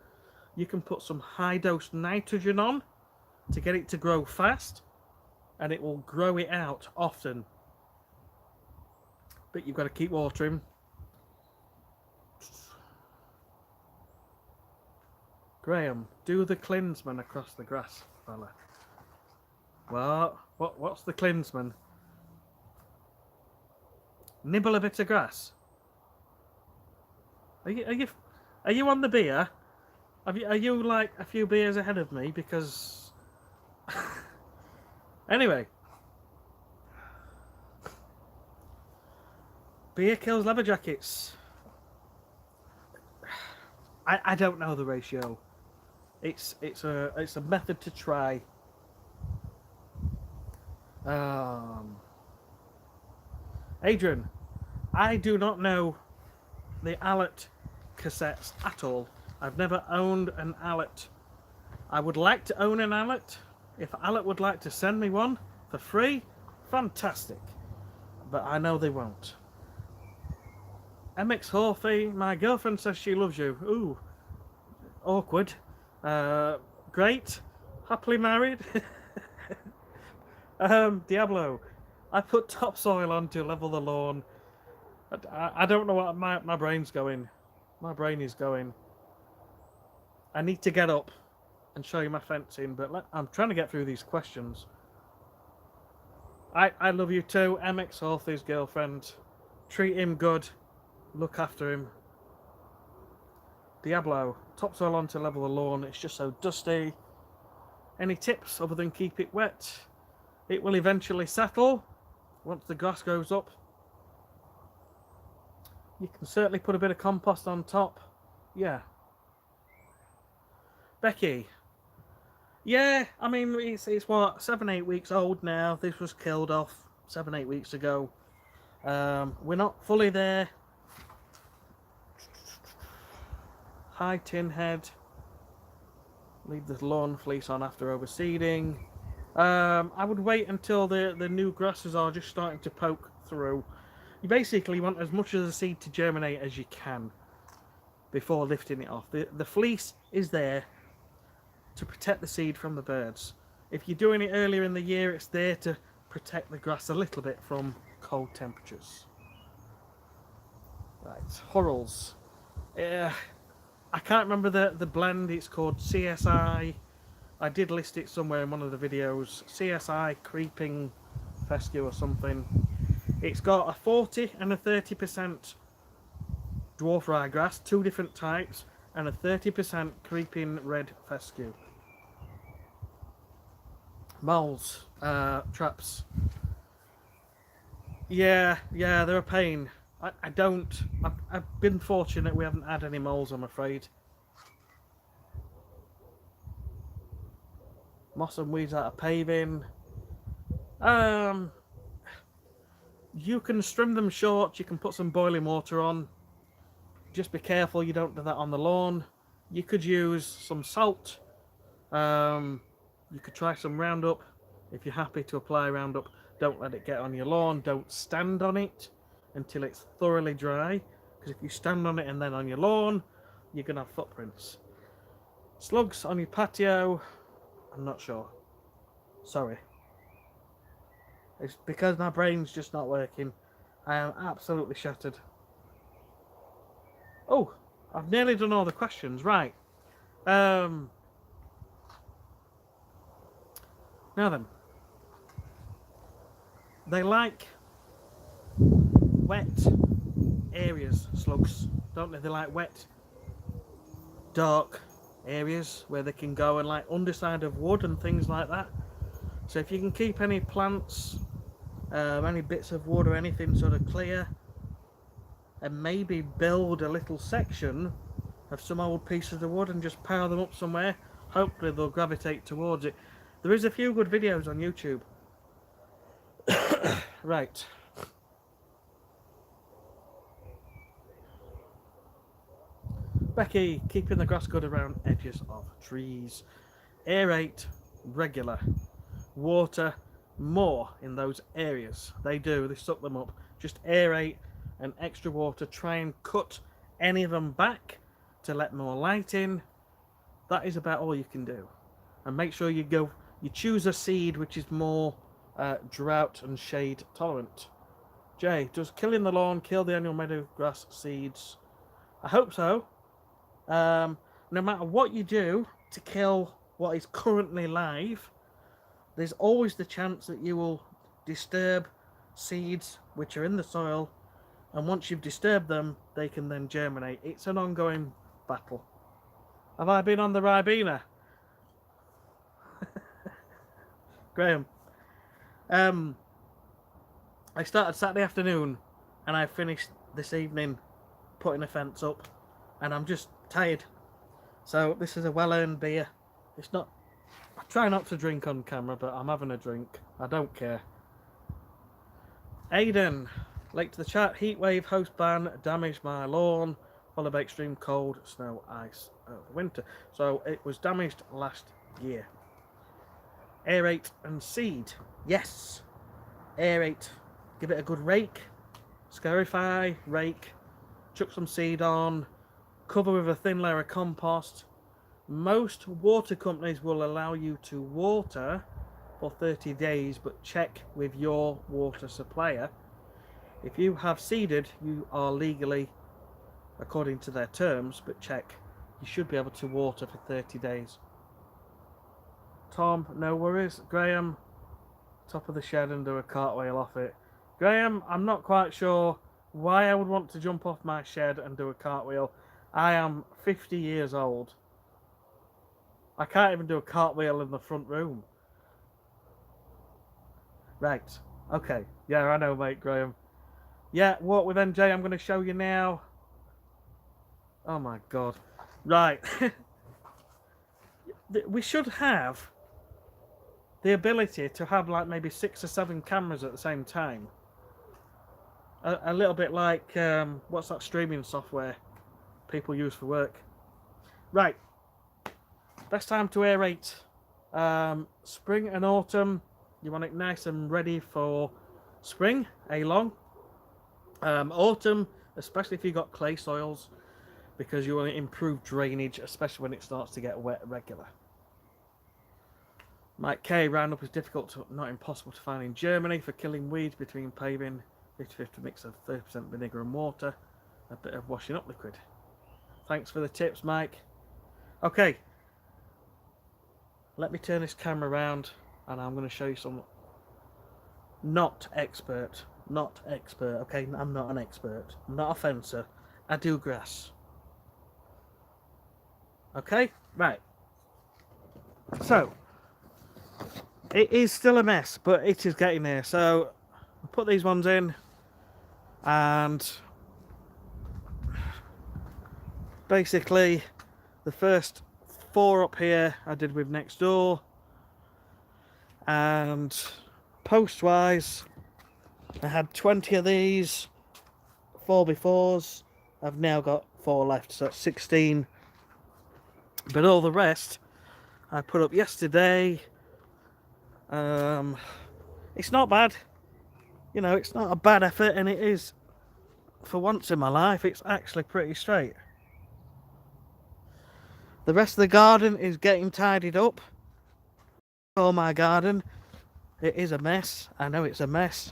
You can put some high dose nitrogen on to get it to grow fast, and it will grow it out often. But you've got to keep watering. Graham, do the Klinsman across the grass, fella. What's the Klinsman? Nibble a bit of grass. Are you on the beer? Are you like a few beers ahead of me? Because anyway, beer kills leather jackets. I don't know the ratio. It's a method to try. Adrian, I do not know the Allet cassettes at all. I've never owned an Allet. I would like to own an Allet. If Allet would like to send me one for free, fantastic. But I know they won't. MX Horthy, my girlfriend says she loves you. Ooh, awkward. Great. Happily married. Diablo, I put topsoil on to level the lawn. I don't know what my brain's going. My brain is going. I need to get up and show you my fencing, but I'm trying to get through these questions. I love you too, MX Horthy's girlfriend. Treat him good. Look after him. Diablo, topsoil on to level the lawn. It's just so dusty. Any tips other than keep it wet? It will eventually settle once the grass grows up. You can certainly put a bit of compost on top. Yeah. Becky. Yeah, I mean, it's what, 7-8 weeks old now. This was killed off 7-8 weeks ago. We're not fully there. High tin head. Leave the lawn fleece on after overseeding. I would wait until the new grasses are just starting to poke through. You basically want as much of the seed to germinate as you can before lifting it off. The fleece is there to protect the seed from the birds. If you're doing it earlier in the year, it's there to protect the grass a little bit from cold temperatures. Right, Hurls. I can't remember the blend. It's called CSI. I did list it somewhere in one of the videos. CSI Creeping Fescue or something. It's got a 40 and a 30% dwarf ryegrass, two different types, and a 30% creeping red fescue. Moles, traps. Yeah, they're a pain. I've been fortunate we haven't had any moles, I'm afraid. Moss and weeds out of paving. You can trim them short, you can put some boiling water on. Just be careful you don't do that on the lawn. You could use some salt. You could try some Roundup. If you're happy to apply Roundup, don't let it get on your lawn. Don't stand on it until it's thoroughly dry, because if you stand on it and then on your lawn, you're going to have footprints. Slugs on your patio, I'm not sure. Sorry. It's because my brain's just not working. I am absolutely shattered. Oh, I've nearly done all the questions. Right. Now then. They like wet areas, slugs, don't they? They like wet, dark areas where they can go and like underside of wood and things like that. So if you can keep any plants, any bits of wood or anything sort of clear, and maybe build a little section of some old pieces of wood and just pile them up somewhere, hopefully they'll gravitate towards it. There is a few good videos on YouTube. Right. Becky, keeping the grass good around edges of trees. Aerate regular. Water more in those areas. They suck them up. Just aerate and extra water. Try and cut any of them back to let more light in. That is about all you can do. And make sure you choose a seed which is more drought and shade tolerant. Jay, does killing the lawn kill the annual meadow grass seeds? I hope so. No matter what you do to kill what is currently live, there's always the chance that you will disturb seeds which are in the soil, and once you've disturbed them, they can then germinate. It's an ongoing battle. Have I been on the Ribena? Graham. I started Saturday afternoon and I finished this evening putting a fence up, and I'm just tired. So this is a well-earned beer. It's not... I try not to drink on camera, but I'm having a drink. I don't care. Aidan, late to the chat. Heatwave host ban damaged my lawn, followed by extreme cold, snow, ice over winter. So it was damaged last year. Aerate and seed. Yes. Aerate. Give it a good rake. Scarify, rake. Chuck some seed on. Cover with a thin layer of compost. Most water companies will allow you to water for 30 days, but check with your water supplier. If you have seeded, you are legally, according to their terms, but check. You should be able to water for 30 days. Tom, no worries. Graham, top of the shed and do a cartwheel off it. Graham, I'm not quite sure why I would want to jump off my shed and do a cartwheel. I am 50 years old. I can't even do a cartwheel in the front room. Right. Okay. Yeah, I know, mate, Graham. Yeah, walk with MJ. I'm going to show you now. Oh, my God. Right. We should have the ability to have, like, maybe 6 or 7 cameras at the same time. A little bit like, what's that streaming software people use for work? Right. Best time to aerate. Spring and autumn. You want it nice and ready for spring, A-long. Autumn, especially if you've got clay soils, because you want to improve drainage, especially when it starts to get wet regular. Mike K, Roundup is difficult to, not impossible to find in Germany for killing weeds between paving. 50-50 mix of 30% vinegar and water, a bit of washing up liquid. Thanks for the tips, Mike. Okay, let me turn this camera around and I'm going to show you some not expert, okay? I'm not an expert, I'm not a fencer, I do grass. Okay, right. So, it is still a mess, but it is getting there. So, I'll put these ones in, and basically the first 4 up here I did with next door, and post wise I had 20 of these 4x4s. I've now got 4 left, so that's 16, but all the rest I put up yesterday. It's not bad, you know, it's not a bad effort, and it is, for once in my life, it's actually pretty straight. The rest of the garden is getting tidied up. Oh, my garden, it is a mess. I know it's a mess,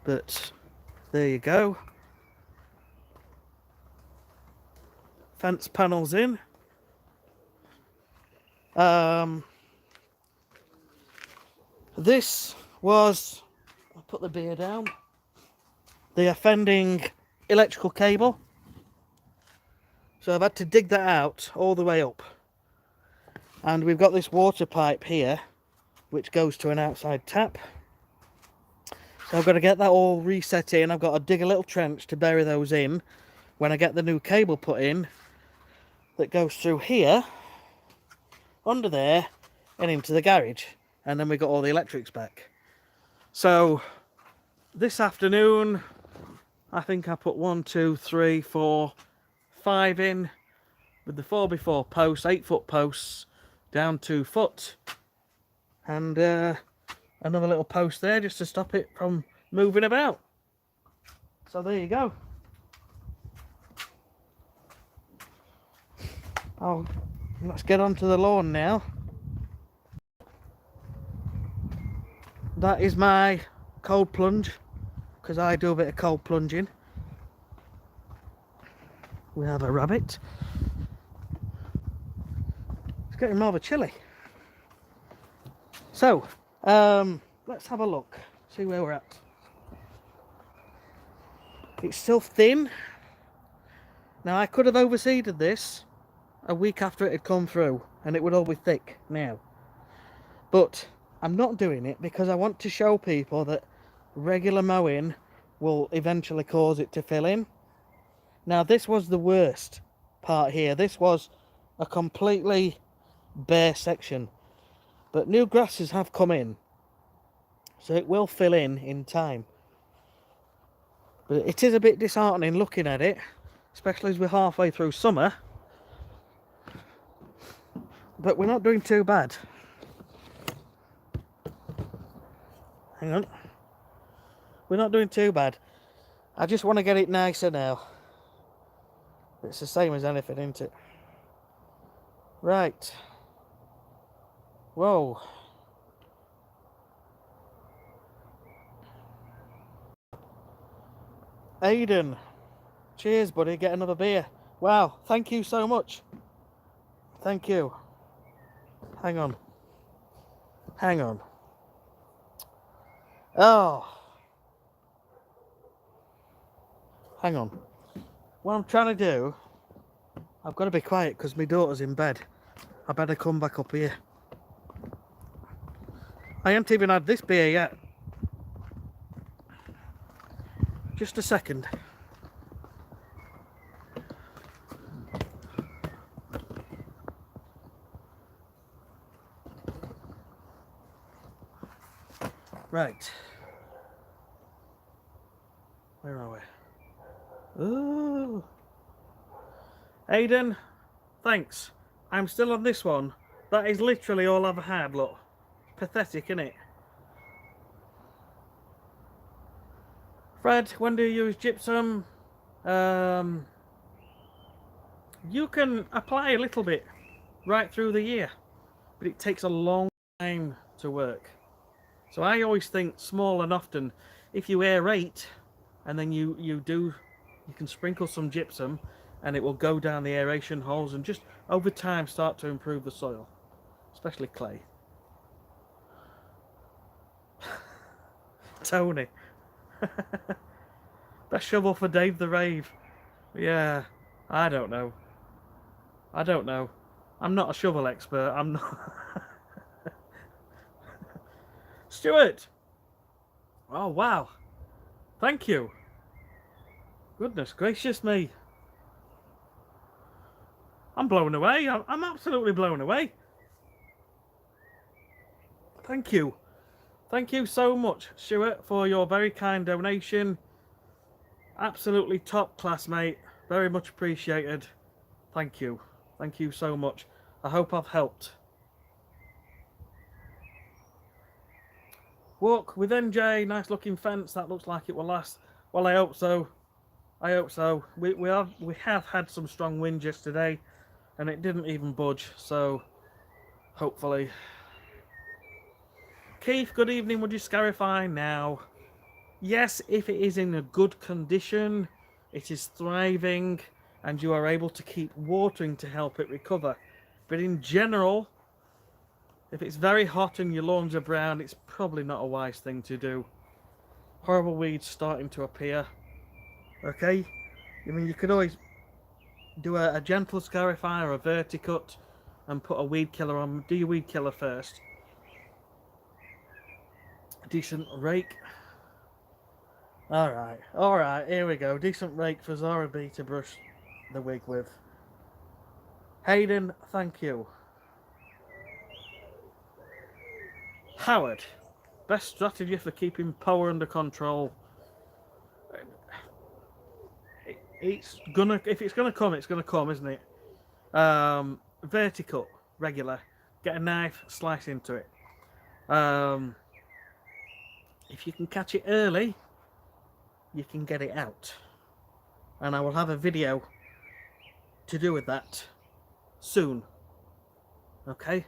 but there you go. Fence panels in. This was, I'll put the beer down, the offending electrical cable. So I've had to dig that out all the way up. And we've got this water pipe here, which goes to an outside tap. So I've got to get that all reset in. I've got to dig a little trench to bury those in when I get the new cable put in that goes through here, under there, and into the garage. And then we got all the electrics back. So this afternoon, I think I put 1, 2, 3, 4, 5 in. with the 4x4 posts, 8-foot posts, down 2 foot, and another little post there just to stop it from moving about. So there you go. Oh, let's get onto the lawn now. That is my cold plunge, because I do a bit of cold plunging. We have a rabbit. It's getting rather chilly. So, let's have a look, see where we're at. It's still thin. Now, I could have overseeded this a week after it had come through, and it would all be thick now. But I'm not doing it because I want to show people that regular mowing will eventually cause it to fill in. Now, this was the worst part here. This was a completely bare section. But new grasses have come in, so it will fill in time. But it is a bit disheartening looking at it, especially as we're halfway through summer. But we're not doing too bad. Hang on. We're not doing too bad. I just want to get it nicer now. It's the same as anything, isn't it? Right. Whoa. Aidan. Cheers, buddy. Get another beer. Wow. Thank you so much. Thank you. Hang on. Hang on. Oh. Hang on. What I'm trying to do, I've got to be quiet because my daughter's in bed. I better come back up here. I haven't even had this beer yet. Just a second. Right. Where are we? Ooh. Aidan, thanks. I'm still on this one. That is literally all I've had, look. Pathetic, innit? Fred, when do you use gypsum? You can apply a little bit right through the year, but it takes a long time to work. So I always think small and often. If you aerate and then you can sprinkle some gypsum and it will go down the aeration holes and just over time start to improve the soil, especially clay. Tony. Best shovel for Dave the Rave. Yeah, I don't know. I don't know. I'm not a shovel expert. I'm not. Stuart. Oh, wow. Thank you. Goodness gracious me. I'm blown away. I'm absolutely blown away. Thank you. Thank you so much, Stuart, for your very kind donation. Absolutely top class, mate. Very much appreciated. Thank you. Thank you so much. I hope I've helped. Walk with NJ. Nice looking fence. That looks like it will last. Well, I hope so. I hope so. We have had some strong wind yesterday, and it didn't even budge. So, hopefully. Keith, good evening. Would you scarify now? Yes, if it is in a good condition, it is thriving, and you are able to keep watering to help it recover. But in general, if it's very hot and your lawns are brown, it's probably not a wise thing to do. Horrible weeds starting to appear. Okay? I mean, you could always do a gentle scarify or a verticut and put a weed killer on. Do your weed killer first. Decent rake. Alright, here we go. Decent rake for Zara B to brush the wig with. Hayden, thank you. Howard, best strategy for keeping power under control. If it's gonna come, it's gonna come, isn't it? Verticut, regular. Get a knife, slice into it. If you can catch it early, you can get it out. And I will have a video to do with that soon. Okay?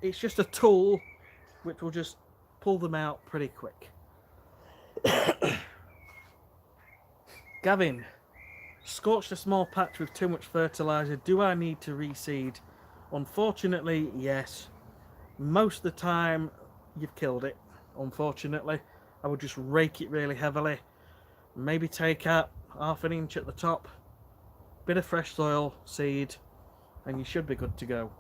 It's just a tool which will just pull them out pretty quick. Gavin, scorched a small patch with too much fertilizer. Do I need to reseed? Unfortunately, yes. Most of the time, you've killed it. Unfortunately, I would just rake it really heavily. Maybe take out ½ an inch at the top. Bit of fresh soil, seed, and you should be good to go.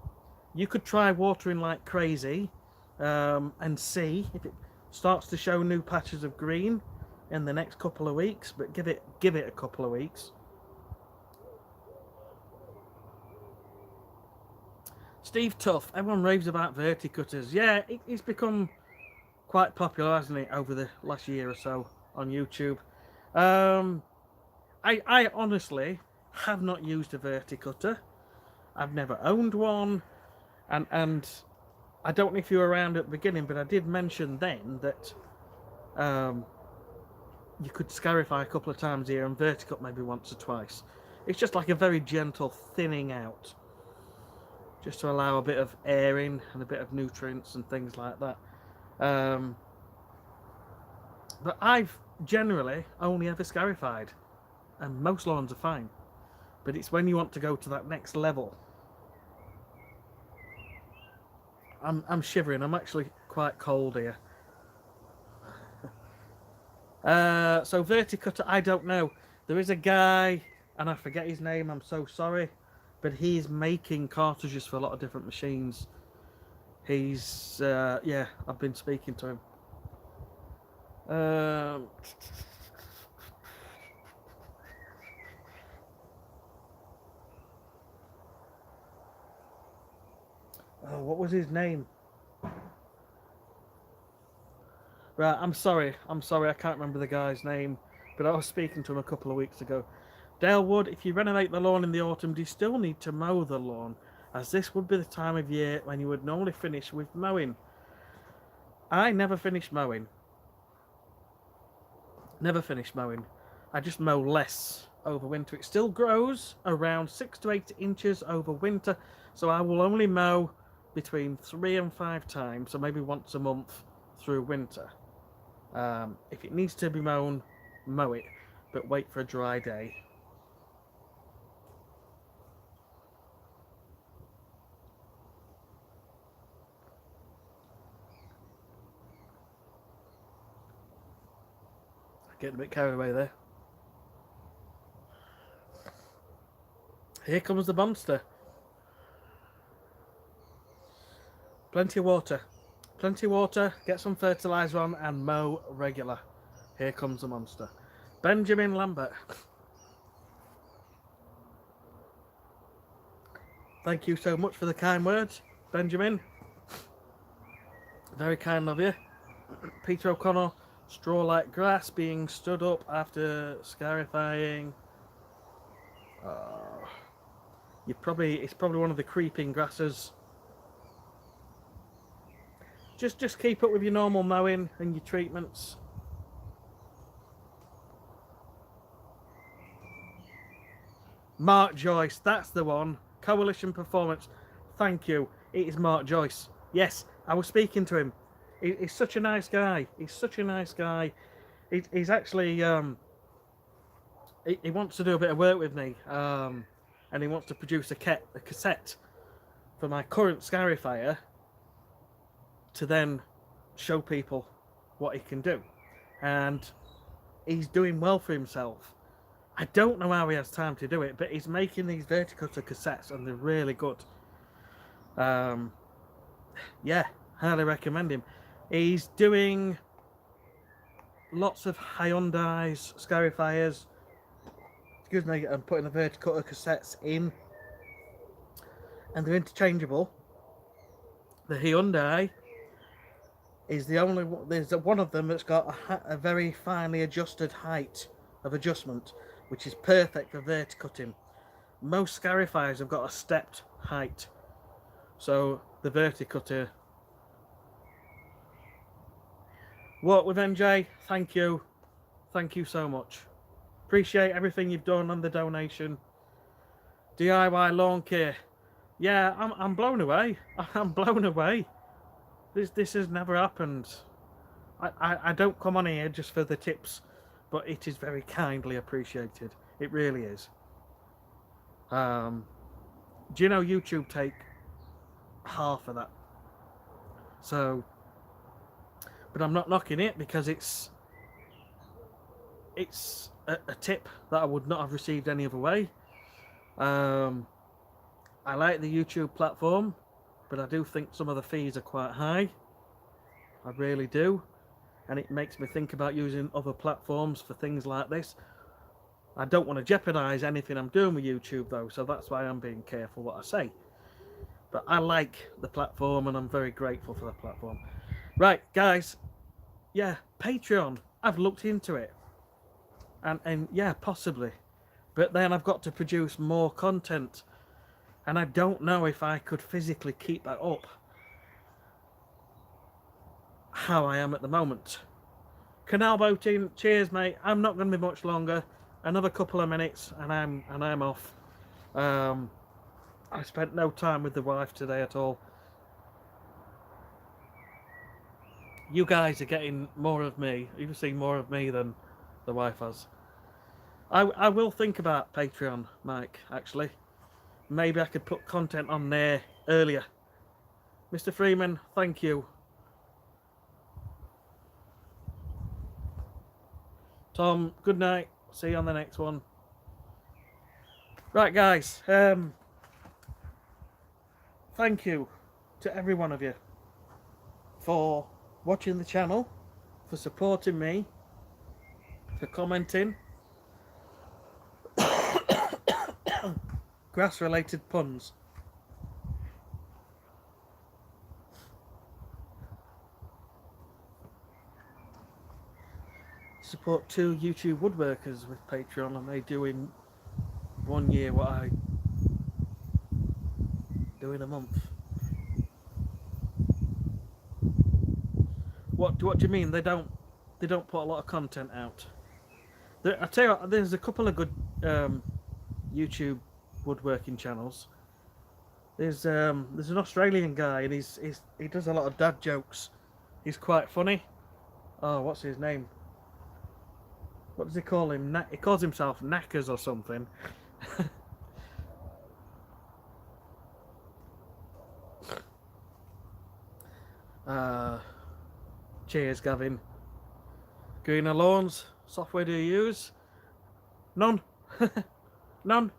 You could try watering like crazy and see if it starts to show new patches of green in the next couple of weeks, but give it a couple of weeks. Steve Tuff, everyone raves about verticutters. Yeah, it's become quite popular, hasn't it, over the last year or so on YouTube. I honestly have not used a verticutter. I've never owned one, and I don't know if you were around at the beginning, but I did mention then that you could scarify a couple of times here and verticut maybe once or twice. It's just like a very gentle thinning out, just to allow a bit of airing and a bit of nutrients and things like that. But I've generally only ever scarified, and most lawns are fine. But it's when you want to go to that next level. I'm shivering. I'm actually quite cold here. So verticutter, I don't know. There is a guy, and I forget his name. I'm so sorry, but he's making cartridges for a lot of different machines. He's yeah, I've been speaking to him. Oh, what was his name? Right, I'm sorry, I can't remember the guy's name, but I was speaking to him a couple of weeks ago. Dale Wood, if you renovate the lawn in the autumn, do you still need to mow the lawn? As this would be the time of year when you would normally finish with mowing. I never finish mowing. Never finish mowing. I just mow less over winter. It still grows around 6 to 8 inches over winter, so I will only mow between 3 and 5 times, so maybe once a month through winter. If it needs to be mown, mow it, but wait for a dry day. Getting a bit carried away there. Here comes the monster. Plenty of water. Plenty of water, get some fertiliser on and mow regular. Here comes the monster. Benjamin Lambert. Thank you so much for the kind words, Benjamin. Very kind of you. Peter O'Connell, straw like grass being stood up after scarifying. It's probably one of the creeping grasses. Just keep up with your normal mowing and your treatments. Mark Joyce, that's the one. Coalition Performance. Thank you. It is Mark Joyce. Yes, I was speaking to him. He's such a nice guy. He's such a nice guy. He's actually he wants to do a bit of work with me, and he wants to produce a cassette for my current scarifier to then show people what he can do, and he's doing well for himself. I don't know how he has time to do it, but he's making these verticutter cassettes and they're really good. Yeah, highly recommend him. He's doing lots of Hyundai's scarifiers. Excuse me, I'm putting the verticutter cassettes in, and they're interchangeable. The Hyundai is the only one. There's one of them that's got a very finely adjusted height of adjustment, which is perfect for verticutting. Most scarifiers have got a stepped height. So the verticutter. Walk with MJ, thank you. Thank you so much. Appreciate everything you've done on the donation. DIY lawn care. Yeah, I'm blown away. I'm blown away. This has never happened. I don't come on here just for the tips, but it is very kindly appreciated. It really is. Do you know YouTube take half of that? So, but I'm not knocking it because it's a tip that I would not have received any other way. I like the YouTube platform, but I do think some of the fees are quite high. I really do. And it makes me think about using other platforms for things like this. I don't want to jeopardize anything I'm doing with YouTube though, so that's why I'm being careful what I say. But I like the platform and I'm very grateful for the platform. Right, guys. Yeah, Patreon. I've looked into it. And yeah, possibly. But then I've got to produce more content. And I don't know if I could physically keep that up how I am at the moment. Canal boating, cheers mate. I'm not going to be much longer. Another couple of minutes and I'm off. I spent no time with the wife today at all. You guys are getting more of me. You've seen more of me than the wife has. I will think about Patreon, Mike, actually. Maybe I could put content on there earlier. Mr. Freeman, thank you. Tom, good night. See you on the next one. Right, guys. Thank you to every one of you for watching the channel, for supporting me, for commenting. Grass-related puns. Support 2 YouTube woodworkers with Patreon, and they do in 1 year what I do in a month. What do you mean? They don't put a lot of content out. I tell you what, there's a couple of good YouTube woodworking channels. There's an Australian guy and he does a lot of dad jokes. He's quite funny. Oh, what's his name? What does he call him? He calls himself Knackers or something. Cheers, Gavin. Greener Lawns, software do you use? None. None.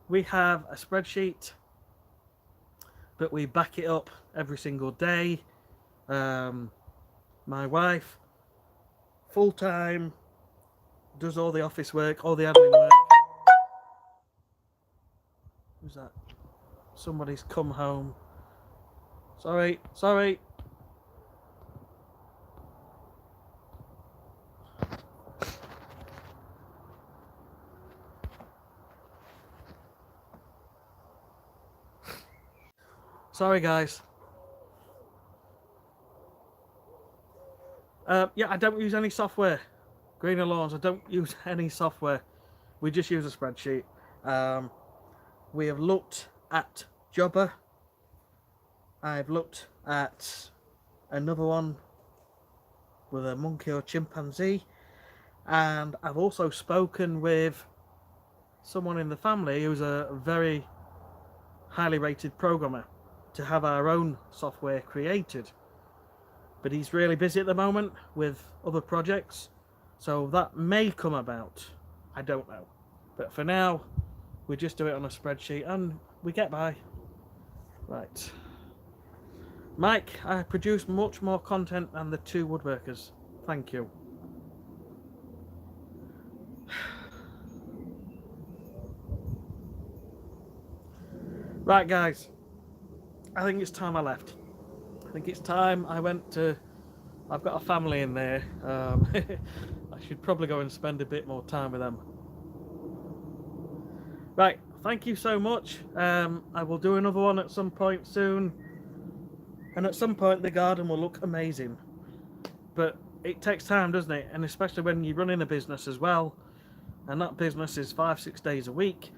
We have a spreadsheet, but we back it up every single day. My wife, full-time, does all the office work, all the admin work. Who's that? Somebody's come home. Sorry. Sorry, guys. Yeah, I don't use any software. Greener Lawns, I don't use any software. We just use a spreadsheet. We have looked at Jobber. I've looked at another one with a monkey or chimpanzee. And I've also spoken with someone in the family who's a very highly rated programmer to have our own software created. But he's really busy at the moment with other projects. So that may come about. I don't know. But for now, we just do it on a spreadsheet and we get by. Right. Mike, I produce much more content than the 2 woodworkers. Thank you. Right, guys. I think it's time I left. I think it's time I went to... I've got a family in there. I should probably go and spend a bit more time with them. Right, thank you so much. I will do another one at some point soon. And at some point the garden will look amazing. But it takes time, doesn't it? And especially when you're running a business as well. And that business is 5-6 days a week.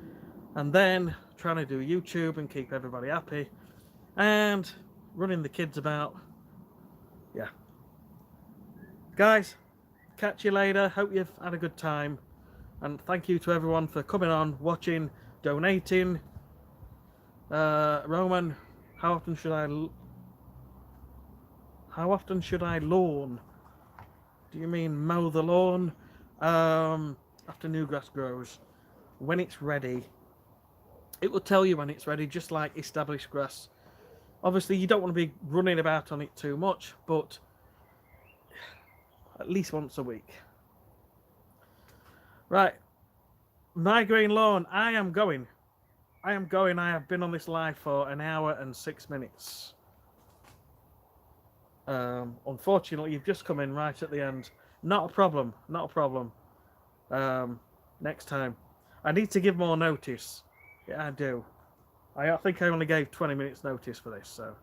And then trying to do YouTube and keep everybody happy. And running the kids about. Yeah. Guys, catch you later. Hope you've had a good time. And thank you to everyone for coming on, watching, donating. Roman, how often should I lawn? Do you mean mow the lawn? After new grass grows. When it's ready. It will tell you when it's ready, just like established grass. Obviously, you don't want to be running about on it too much, but at least once a week. Right. My green lawn, I am going. I have been on this live for 1 hour and 6 minutes. Unfortunately, you've just come in right at the end. Not a problem. Not a problem. Next time. I need to give more notice. Yeah, I do. I think I only gave 20 minutes notice for this, so.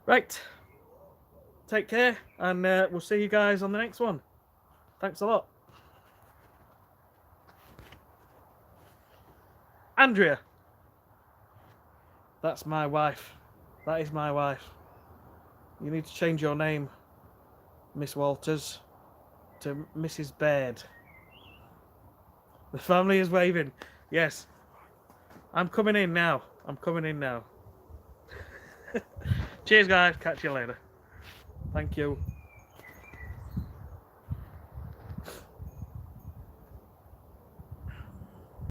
Right. Take care, and we'll see you guys on the next one. Thanks a lot. Andrea. That's my wife. That is my wife. You need to change your name, Miss Walters, to Mrs. Baird. The family is waving. Yes. I'm coming in now. I'm coming in now. Cheers, guys. Catch you later. Thank you.